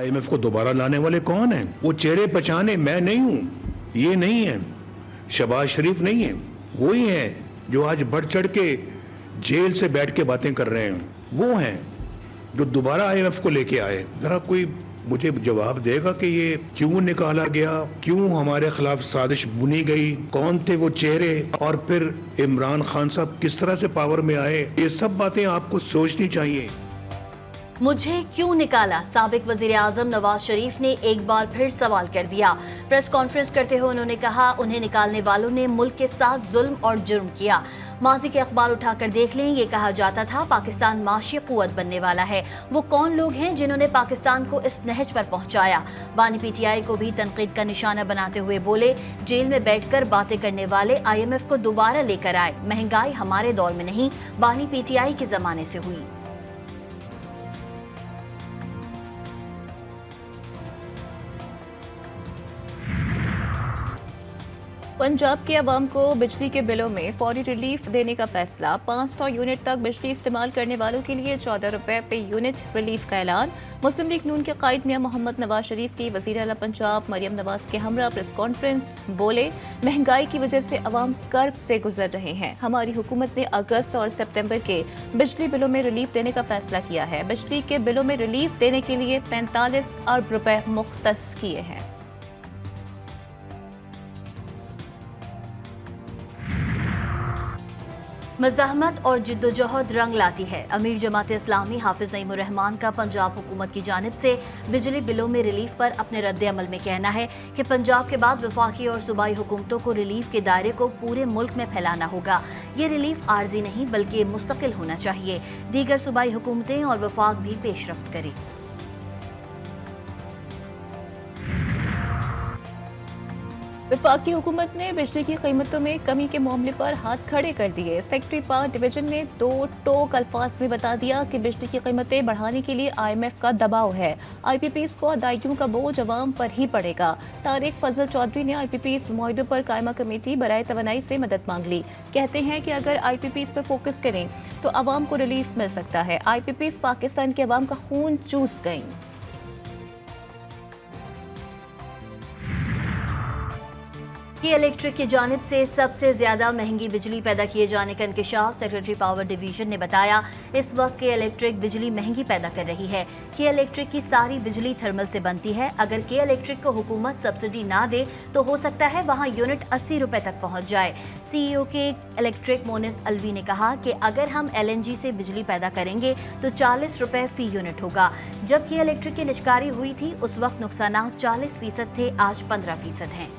IMF को दोबारा लाने वाले कौन हैं? वो चेहरे पहचाने मैं नहीं हूं, ये नहीं है, शहबाज शरीफ नहीं है, वही हैं जो आज बढ़ चढ़ के जेल से बैठ के बातें कर रहे हैं, वो हैं जो दोबारा IMF को लेके आए। जरा कोई मुझे जवाब देगा कि ये क्यों निकाला गया, क्यों हमारे खिलाफ साजिश बुनी गई, कौन थे वो चेहरे, और फिर इमरान खान साहब किस तरह से पावर में आए। ये सब बातें आपको सोचनी चाहिए। मुझे क्यों निकाला, साबिक वजीर आजम नवाज शरीफ ने एक बार फिर सवाल कर दिया। प्रेस कॉन्फ्रेंस करते हुए उन्होंने कहा, उन्हें निकालने वालों ने मुल्क के साथ जुल्म और जुर्म किया। माजी के अखबार उठाकर देख लें, ये कहा जाता था पाकिस्तान माशी कुव्वत बनने वाला है। वो कौन लोग हैं जिन्होंने पाकिस्तान को इस नहज पर पहुंचाया। बानी PTI को भी तनकीद का निशाना बनाते हुए बोले, जेल में बैठकर बातें करने वाले IMF को दोबारा लेकर आए। महंगाई हमारे दौर में नहीं, बानी PTI के जमाने से हुई। पंजाब के अवाम को बिजली के बिलों में फौरी रिलीफ देने का फैसला। 500 यूनिट तक बिजली इस्तेमाल करने वालों के लिए 14 रुपए पे यूनिट रिलीफ का ऐलान। मुस्लिम लीग नून के कायद मियां मोहम्मद नवाज शरीफ की वज़ीर आला पंजाब मरियम नवाज के हमरा प्रेस कॉन्फ्रेंस, बोले महंगाई की वजह से अवाम कर्ब से गुजर रहे हैं। हमारी हुकूमत ने अगस्त और सितंबर के बिजली बिलों में रिलीफ देने का फैसला किया है। बिजली के बिलों में रिलीफ देने के लिए 45 अरब रुपए मुख्तस किए हैं। मज़ाहमत और जिद्दोजहद रंग लाती है। अमीर जमात इस्लामी हाफिज नईमुर रहमान का पंजाब हुकूमत की जानिब से बिजली बिलों में रिलीफ पर अपने रद्द अमल में कहना है कि पंजाब के बाद वफाकी और सूबाई हुकूमतों को रिलीफ के दायरे को पूरे मुल्क में फैलाना होगा। ये रिलीफ आर्जी नहीं बल्कि मुस्तकिल होना चाहिए। दीगर सूबाई हुकूमतें और वफाक भी पेशरफ्त करें। वफाकी हुकूमत ने बिजली की कीमतों में कमी के मामले पर हाथ खड़े कर दिए। सेक्रेटरी पावर डिवीजन ने 2 टोक अल्फाज में बता दिया कि बिजली की कीमतें बढ़ाने के लिए IMF का दबाव है। IPPs को अदायगियों का बोझ अवाम पर ही पड़ेगा। तारिक फजल चौधरी ने IPPs मुआहदों पर कायमा कमेटी बराए तवानाई से मदद मांग ली। कहते हैं कि अगर IPPs पर फोकस करें तो अवाम को रिलीफ मिल सकता है। IPPs पाकिस्तान के अवाम का खून चूस गईं। की इलेक्ट्रिक की जानिब से सबसे ज्यादा महंगी बिजली पैदा किए जाने का इंकशाफ सेक्रेटरी पावर डिवीजन ने बताया। इस वक्त के इलेक्ट्रिक बिजली महंगी पैदा कर रही है। के इलेक्ट्रिक की सारी बिजली थर्मल से बनती है। अगर के इलेक्ट्रिक को हुकूमत सब्सिडी ना दे तो हो सकता है वहां यूनिट 80 रुपए तक पहुंच जाए। CEO के इलेक्ट्रिक मोनिस अलवी ने कहा कि अगर हम LNG से बिजली पैदा करेंगे तो 40 रुपए फी यूनिट होगा। जब के इलेक्ट्रिक की निजकारी हुई थी उस वक्त नुकसान 40% थे, आज 15% हैं।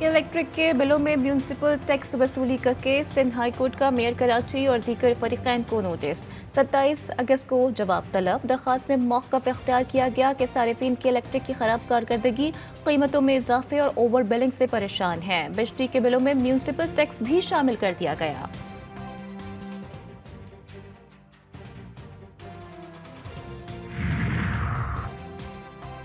इलेक्ट्रिक के बिलों में म्यूनिसिपल टैक्स वसूली का केस। सिंध हाई कोर्ट का मेयर कराची और दीगर फरीकैन को नोटिस। 27 अगस्त को जवाब तलब। दरखास्त में मौक़िफ़ इख्तियार किया गया कि सारिफीन की इलेक्ट्रिक की खराब कारकर्दगी, कीमतों में इजाफे और ओवर बिलिंग से परेशान है। बिजली के बिलों में म्यूनिसिपल टैक्स भी शामिल कर दिया गया।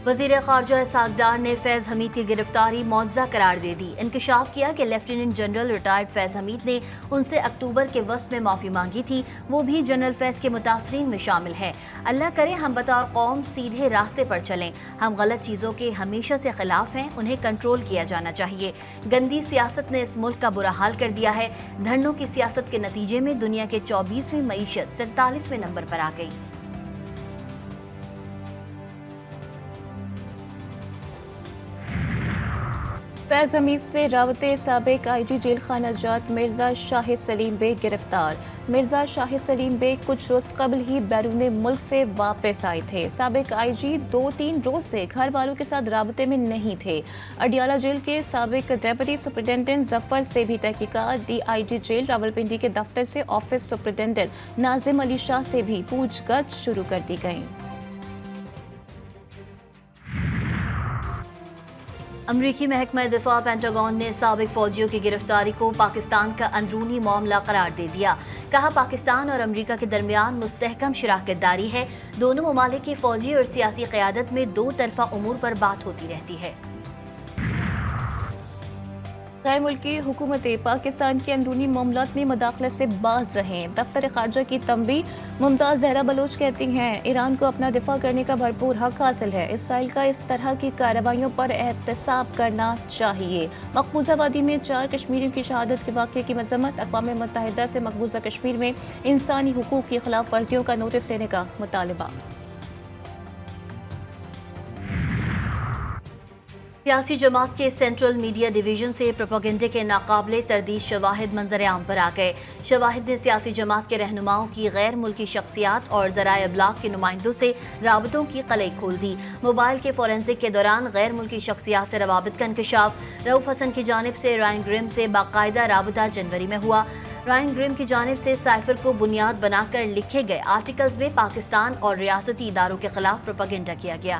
वज़ीर ख़ारजा इसहाक़ डार ने फैज़ हमीद की गिरफ्तारी मुअज़्ज़ा करार दे दी। इंकशाफ किया कि लेफ्टिनेंट जनरल रिटायर्ड फैज़ हमीद ने उनसे अक्टूबर के वस्त में माफ़ी मांगी थी। वो भी जनरल फैज़ के मुतासरीन में शामिल है। अल्लाह करे हम बतौर कौम सीधे रास्ते पर चलें। हम गलत चीज़ों के हमेशा से खिलाफ हैं, उन्हें कंट्रोल किया जाना चाहिए। गंदी सियासत ने इस मुल्क का बुरा हाल कर दिया है। धरनों की सियासत के नतीजे में दुनिया के 24वीं मईशत 47वें नंबर पर आ गई। फैज़ हमीद से रावते साबिक IG जेल खाना जात मिर्जा शाहिद सलीम बेग गिरफ्तार। मिर्जा शाहिद सलीम बेग कुछ रोज कबल ही बैरून मुल्क से वापस आए थे। साबिक IG 2-3 रोज से घर वालों के साथ राबते में नहीं थे। अडियाला जेल के साबिक डेप्यूटी सुपरिटेंडेंट जफर से भी तहकीकात। DIG जेल रावलपिंडी के दफ्तर से ऑफिस सुपरिटेंडेंट नाजिम अली शाह से भी पूछगछ शुरू कर दी गई। अमरीकी महकमा दिफा पेंटागन ने साबिक फौजियों की गिरफ्तारी को पाकिस्तान का अंदरूनी मामला करार दे दिया। कहा पाकिस्तान और अमरीका के दरमियान मुस्तहकम शराकतदारी है। दोनों ममालिक की फौजी और सियासी क़यादत में 2 तरफ़ा उमूर पर बात होती रहती है। غیر ملکی حکومتیں پاکستان کے اندرونی معاملات میں مداخلت سے باز رہیں۔ دفتر خارجہ کی تنبیہ۔ ممتاز زہرا بلوچ کہتی ہیں ایران کو اپنا دفاع کرنے کا بھرپور حق حاصل ہے، اسرائیل کا اس طرح کی کارروائیوں پر احتساب کرنا چاہیے۔ مقبوضہ وادی میں 4 کشمیریوں کی شہادت کے واقعے کی مذمت۔ اقوام متحدہ سے مقبوضہ کشمیر میں انسانی حقوق کی خلاف ورزیوں کا نوٹس لینے کا مطالبہ۔ سیاسی جماعت کے سینٹرل میڈیا ڈویژن سے پروپیگنڈے کے ناقابل تردید شواہد منظر عام پر آ گئے۔ شواہد نے سیاسی جماعت کے رہنماؤں کی غیر ملکی شخصیات اور ذرائع ابلاغ کے نمائندوں سے رابطوں کی قلعی کھول دی۔ موبائل کے فورینسک کے دوران غیر ملکی شخصیات سے روابط کا انکشاف۔ رؤوف حسن کی جانب سے رائن گریم سے باقاعدہ رابطہ جنوری میں ہوا۔ رائن گریم کی جانب سے سائفر کو بنیاد بنا کر لکھے گئے آرٹیکلز میں پاکستان اور ریاستی اداروں کے خلاف پروپیگنڈا کیا گیا۔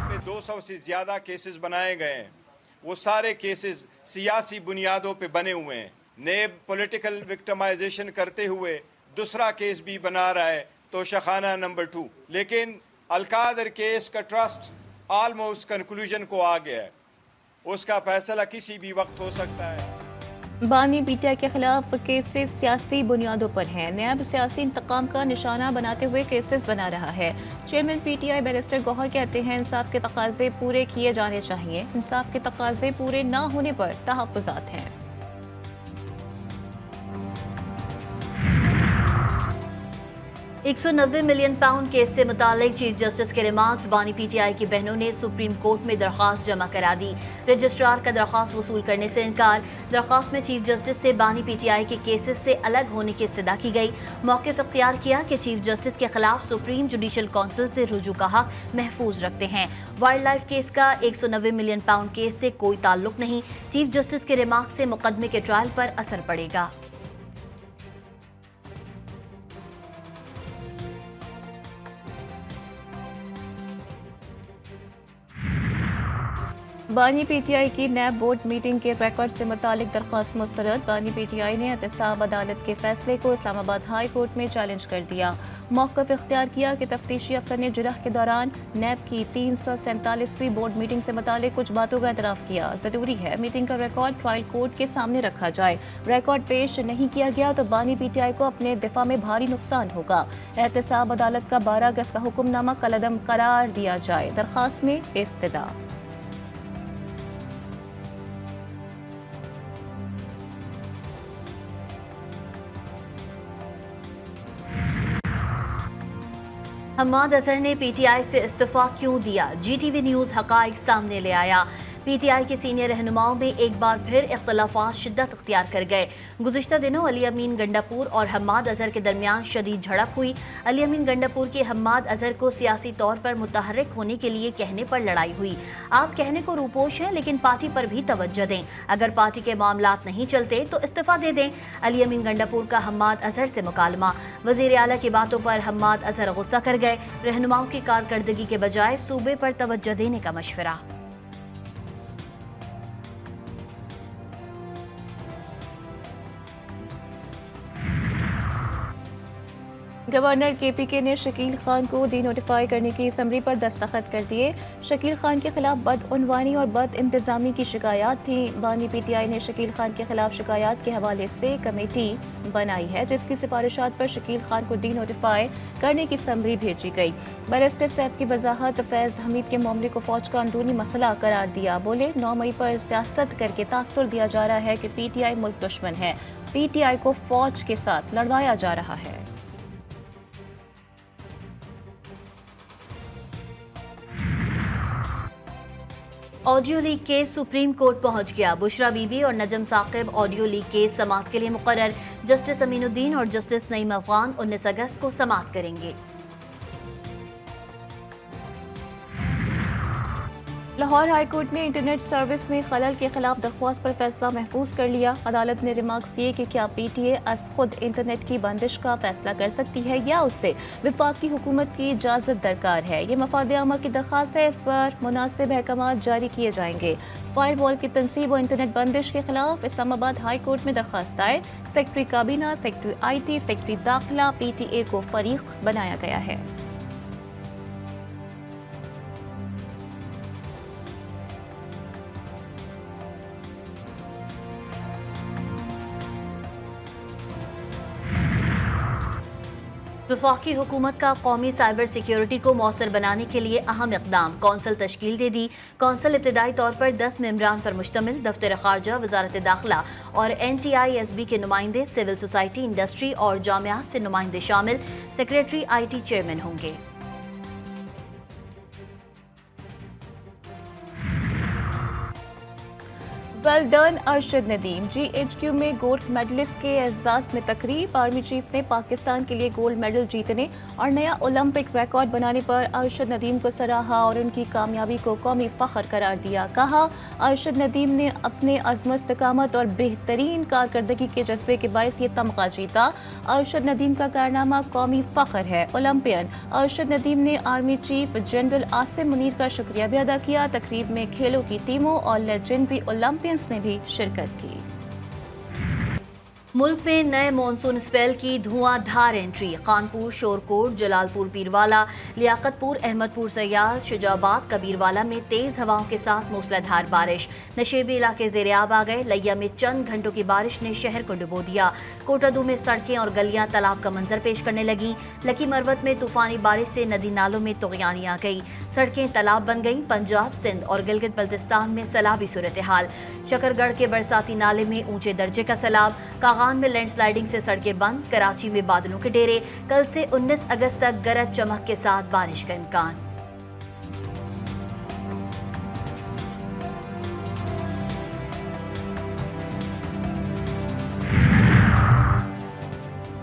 میں 200 سے زیادہ کیسز بنائے گئے ہیں، وہ سارے کیسز سیاسی بنیادوں پہ بنے ہوئے ہیں۔ نیب پولیٹیکل وکٹمائزیشن کرتے ہوئے دوسرا کیس بھی بنا رہا ہے، توشخانہ نمبر 2، لیکن القادر کیس کا ٹرسٹ آلموسٹ کنکلوژن کو آ گیا ہے، اس کا فیصلہ کسی بھی وقت ہو سکتا ہے۔ بانی پی ٹی آئی کے خلاف کیسز سیاسی بنیادوں پر ہیں۔ نیب سیاسی انتقام کا نشانہ بناتے ہوئے کیسز بنا رہا ہے۔ Chairman P T I barrister Gohar کہتے ہیں انصاف کے تقاضے پورے کیے جانے چاہیے، انصاف کے تقاضے پورے نہ ہونے پر تحفظات ہیں۔ 190 ملین پاؤنڈ کیس سے متعلق چیف جسٹس کے ریمارکس۔ بانی پی ٹی آئی کی بہنوں نے سپریم کورٹ میں درخواست جمع کرا دی۔ رجسٹرار کا درخواست وصول کرنے سے انکار۔ درخواست میں چیف جسٹس سے بانی پی ٹی آئی کے کیسز سے الگ ہونے کی استدعا کی گئی۔ موقف اختیار کیا کہ چیف جسٹس کے خلاف سپریم جوڈیشل کونسل سے رجوع کا حق محفوظ رکھتے ہیں۔ وائلڈ لائف کیس کا 190 ملین پاؤنڈ کیس سے کوئی تعلق نہیں۔ چیف جسٹس کے ریمارکس سے مقدمے کے ٹرائل پر اثر پڑے گا۔ بانی پی ٹی آئی کی نیب بورڈ میٹنگ کے ریکارڈ سے متعلق درخواست مسترد۔ بانی پی ٹی آئی نے احتساب عدالت کے فیصلے کو اسلام آباد ہائی کورٹ میں چیلنج کر دیا۔ موقف اختیار کیا کہ تفتیشی افسر نے جرح کے دوران نیب کی 347ویں بورڈ میٹنگ سے متعلق کچھ باتوں کا اعتراف کیا۔ ضروری ہے میٹنگ کا ریکارڈ ٹرائل کورٹ کے سامنے رکھا جائے۔ ریکارڈ پیش نہیں کیا گیا تو بانی پی ٹی آئی کو اپنے دفاع میں بھاری نقصان ہوگا۔ احتساب عدالت کا 12 اگست کا حکم نامہ کالعدم قرار دیا جائے۔ درخواست میں استدعا۔ حماد اظہر نے پی ٹی آئی سے استعفیٰ کیوں دیا؟ جی ٹی وی نیوز حقائق سامنے لے آیا۔ پی ٹی آئی کے سینئر رہنماؤں میں ایک بار پھر اختلافات شدت اختیار کر گئے۔ گزشتہ دنوں علی امین گنڈاپور اور حماد اظہر کے درمیان شدید جھڑپ ہوئی۔ علی امین گنڈاپور کے حماد اظہر کو سیاسی طور پر متحرک ہونے کے لیے کہنے پر لڑائی ہوئی۔ آپ کہنے کو روپوش ہیں لیکن پارٹی پر بھی توجہ دیں، اگر پارٹی کے معاملات نہیں چلتے تو استعفیٰ دے دیں۔ علی امین گنڈاپور کا حماد اظہر سے مکالمہ۔ وزیر اعلیٰ کی باتوں پر حماد اظہر غصہ کر گئے۔ رہنماؤں کی کارکردگی کے بجائے صوبے پر توجہ دینے کا مشورہ۔ گورنر کے پی کے نے شکیل خان کو ڈی نوٹیفائی کرنے کی اسمبلی پر دستخط کر دیے۔ شکیل خان کے خلاف بدعنوانی اور بد انتظامی کی شکایات تھیں۔ بانی پی ٹی آئی نے شکیل خان کے خلاف شکایات کے حوالے سے کمیٹی بنائی ہے جس کی سفارشات پر شکیل خان کو ڈی نوٹیفائی کرنے کی اسمبلی بھیجی گئی۔ بیرسٹر صاحب کی وضاحت۔ فیض حمید کے معاملے کو فوج کا اندرونی مسئلہ قرار دیا۔ بولے 9 مئی پر سیاست کر کے تاثر دیا جا رہا ہے کہ پی ٹی آئی ملک دشمن ہے، پی ٹی آئی کو فوج کے ساتھ لڑوایا جا رہا ہے۔ Audio leak case Supreme Court پہنچ گیا۔ بشرا بی بی اور Najam Saqib audio leak case سماعت کے لیے مقرر۔ جسٹس امین الدین اور جسٹس نعیم افغان 19 اگست کو سماعت کریں گے۔ لاہور ہائی کورٹ نے انٹرنیٹ سروس میں خلل کے خلاف درخواست پر فیصلہ محفوظ کر لیا۔ عدالت نے ریمارکس کیے کہ کیا پی ٹی اے از خود انٹرنیٹ کی بندش کا فیصلہ کر سکتی ہے یا اس سے وفاقی حکومت کی اجازت درکار ہے۔ یہ مفاد عامہ کی درخواست ہے، اس پر مناسب احکامات جاری کیے جائیں گے۔ فائر وال کی تنصیب و انٹرنیٹ بندش کے خلاف اسلام آباد ہائی کورٹ میں درخواست دائر۔ سیکرٹری کابینہ، سیکرٹری آئی ٹی، سیکرٹری داخلہ، پی ٹی اے کو فریق بنایا گیا ہے۔ वफाकी हुकूमत का कौमी साइबर सिक्योरिटी को मौसर बनाने के लिए अहम इकदाम, कौंसल तश्कील दे दी। कौंसल इब्तदाई तौर पर 10 मेंबरान पर मुश्तमिल, दफ्तर खारजा, वजारत दाखिला और NTISB के नुमाइंदे, सिविल सोसाइटी, इंडस्ट्री और जामियात से नुमाइंदे शामिल। सेक्रेटरी IT चेयरमैन होंगे। Well done Arshad Nadeem. GHQ में गोल्ड मेडलिस्ट के एजाज में तकरीब। आर्मी चीफ ने पाकिस्तान के लिए गोल्ड मेडल जीतने और नया ओलंपिक रिकॉर्ड बनाने पर अरशद नदीम को सराहा और उनकी कामयाबी को कौमी फख्र करार दिया। कहा, अरशद नदीम ने अपने अज़्म, इस्तिकामत और बेहतरीन कारकर्दगी के जज्बे के बायस ये तमगा जीता। अरशद नदीम का कारनामा कौमी फख्र है। ओलंपियन अरशद नदीम ने army chief general Asim Munir का शुक्रिया भी अदा किया। तकरीब में खेलों की टीमों और लेजेंडरी ओलंपियंस ने भी शिरकत की। मुल्क में नए मॉनसून स्पेल की धुआंधार एंट्री। कानपुर, शोरकोट, जलालपुर पीरवाला, लियाकतपुर, अहमदपुर सयाल, शुजाबाद, कबीरवाला में तेज हवाओं के साथ मूसलाधार बारिश। नशेबी इलाके ज़ेर-ए-आब आ गए। लिया में चंद घंटों की बारिश ने शहर को डुबो दिया। कोटादू में सड़कें और गलियां तालाब का मंजर पेश करने लगी। लकी मरवत में तूफानी बारिश से नदी नालों में तुग़यानी आ गई। सड़कें तालाब बन गईं। पंजाब, सिंध और गिलगित बल्तिस्तान में सैलाबी सूरत हाल। शकरगढ़ के बरसाती नाले में ऊंचे दर्जे का सैलाब। कागान में लैंडस्लाइडिंग से सड़कें बंद। कराची में बादलों के डेरे। कल से 19 अगस्त तक गरज चमक के साथ बारिश का इम्कान।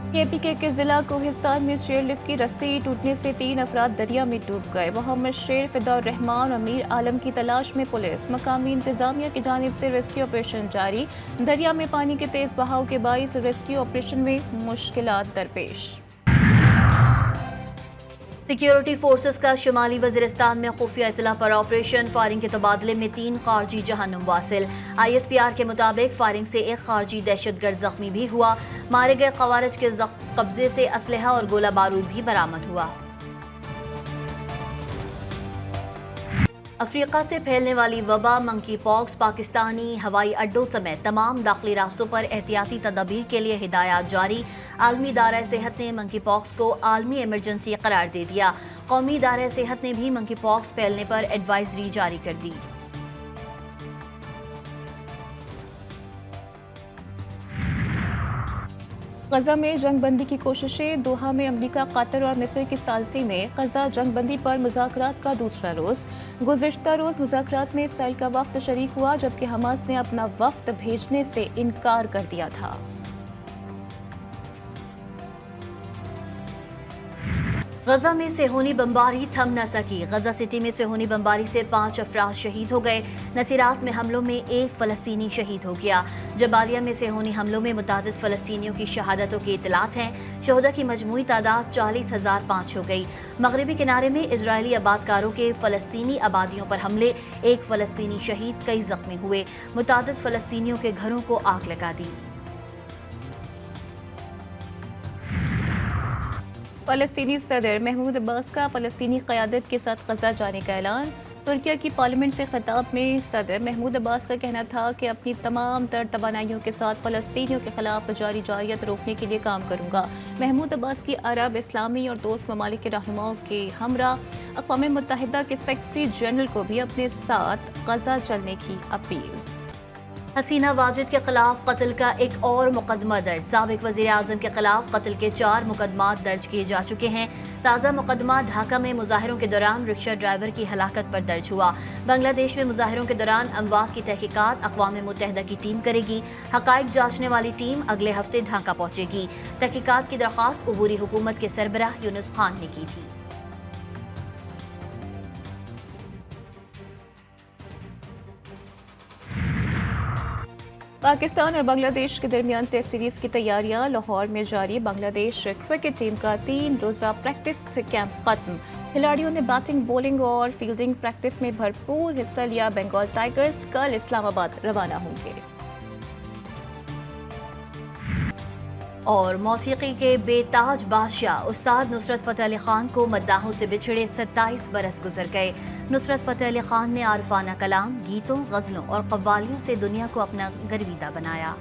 KPK के जिला कोहिस्तान में चेयरलिफ्ट की रस्सी टूटने से 3 अफराद दरिया में डूब गए। मोहम्मद शेर, फिदौर रहमान और मीर आलम की तलाश में पुलिस। मकामी इंतजामिया की जानिब से रेस्क्यू ऑपरेशन जारी। दरिया में पानी के तेज बहाव के बाइस रेस्क्यू ऑपरेशन में मुश्किलात दरपेश। सिक्योरिटी फोर्सेस का शुमाली वज़ीरिस्तान में खुफिया इत्तला पर ऑपरेशन। फायरिंग के तबादले में 3 खारजी जहन्नुम वासिल। ISPR के मुताबिक फायरिंग से एक खारजी दहशतगर्द जख्मी भी हुआ। मारे गए खवारिज के कब्जे से असलहा और गोला बारूद भी बरामद हुआ। अफ्रीका से फैलने वाली वबा मंकी पॉक्स, पाकिस्तानी हवाई अड्डों समेत तमाम दाखिली रास्तों पर एहतियाती तदाबीर के लिए हिदायत जारी। आलमी इदारा सेहत ने मंकी पॉक्स को आलमी इमरजेंसी करार दे दिया। कौमी इदारा सेहत ने भी मंकी पॉक्स फैलने पर एडवाइजरी जारी कर दी। गजा में जंग बंदी की कोशिशें। दोहा में अमरीका, कतर और मिस्र की सालसी में गजा जंग बंदी पर मुज़ाकरात का दूसरा रोज़। गुज़िश्ता रोज़ मुज़ाकरात में इसराइल का वफ्द शरीक हुआ, जबकि हमास ने अपना वफ्द भेजने से इनकार कर दिया था। गजा में सेहोनी बमबारी थम न सकी। गजा सिटी में सेहोनी बमबारी से 5 अफराद शहीद हो गए। नसीरात में हमलों में 1 फ़लस्तीनी शहीद हो गया। जबालिया में सेहोनी हमलों में मुतादिद फ़लस्तीनियों की शहादतों की इतलात हैं। शहदा की मजमूई तादाद 40,005 हो गई। मगरबी किनारे में इजरायली आबादकारों के फ़लस्तीनी आबादियों पर हमले। 1 फ़लस्तीनी शहीद, कई ज़ख्मी हुए। मुतादिद फ़लस्तीनियों के घरों को आग लगा दी। फ़लस्तीनी सदर महमूद अब्बास का फ़लस्तीनी क़यादत के साथ गजा जाने का ऐलान। तुर्किया की पार्लियामेंट से खिताब में सदर महमूद अब्बास का कहना था कि अपनी तमाम तर तवानाइयों के साथ फ़लस्तीनियों के खिलाफ जारी जारियत रोकने के लिए काम करूँगा। महमूद अब्बास की अरब, इस्लामी और दोस्त ममालिक के रहनुमाओं के हमरा अक़वाम मुत्तहिदा के सेक्रेटरी जनरल को भी अपने साथ गजा चलने की अपील। हसीना वाजिद के खिलाफ कत्ल का एक और मुकदमा दर्ज। साबिक वज़ीर आज़म के खिलाफ कत्ल के 4 मुकदमात दर्ज किए जा चुके हैं। ताज़ा मुकदमा ढाका में मुजाहिरों के दौरान रिक्शा ड्राइवर की हलाकत पर दर्ज हुआ। बांग्लादेश में मुजाहिरों के दौरान अमवात की तहकीकात अक़वाम मुत्तहिदा की टीम करेगी। हक़ाइक़ जांचने वाली टीम अगले हफ्ते ढाका पहुंचेगी। तहकीकात की दरख्वास्त उबूरी हुकूमत के सरबराह यूनुस खान ने की थी। पाकिस्तान और बांग्लादेश के दरमियान टेस्ट सीरीज की तैयारियां लाहौर में जारी। बांग्लादेश क्रिकेट टीम का 3 रोज़ा प्रैक्टिस कैंप खत्म। खिलाड़ियों ने बैटिंग, बॉलिंग और फील्डिंग प्रैक्टिस में भरपूर हिस्सा लिया। बंगाल टाइगर्स कल इस्लामाबाद रवाना होंगे। और मौसीकी के बेताज बादशाह उस्ताद नुसरत फ़तेह अली खान को मद्दाहों से बिछड़े 27 बरस गुजर गए। नुसरत फ़तेह अली खान ने आरफाना कलाम, गीतों, गज़लों और कव्वालियों से दुनिया को अपना गर्विदा बनाया।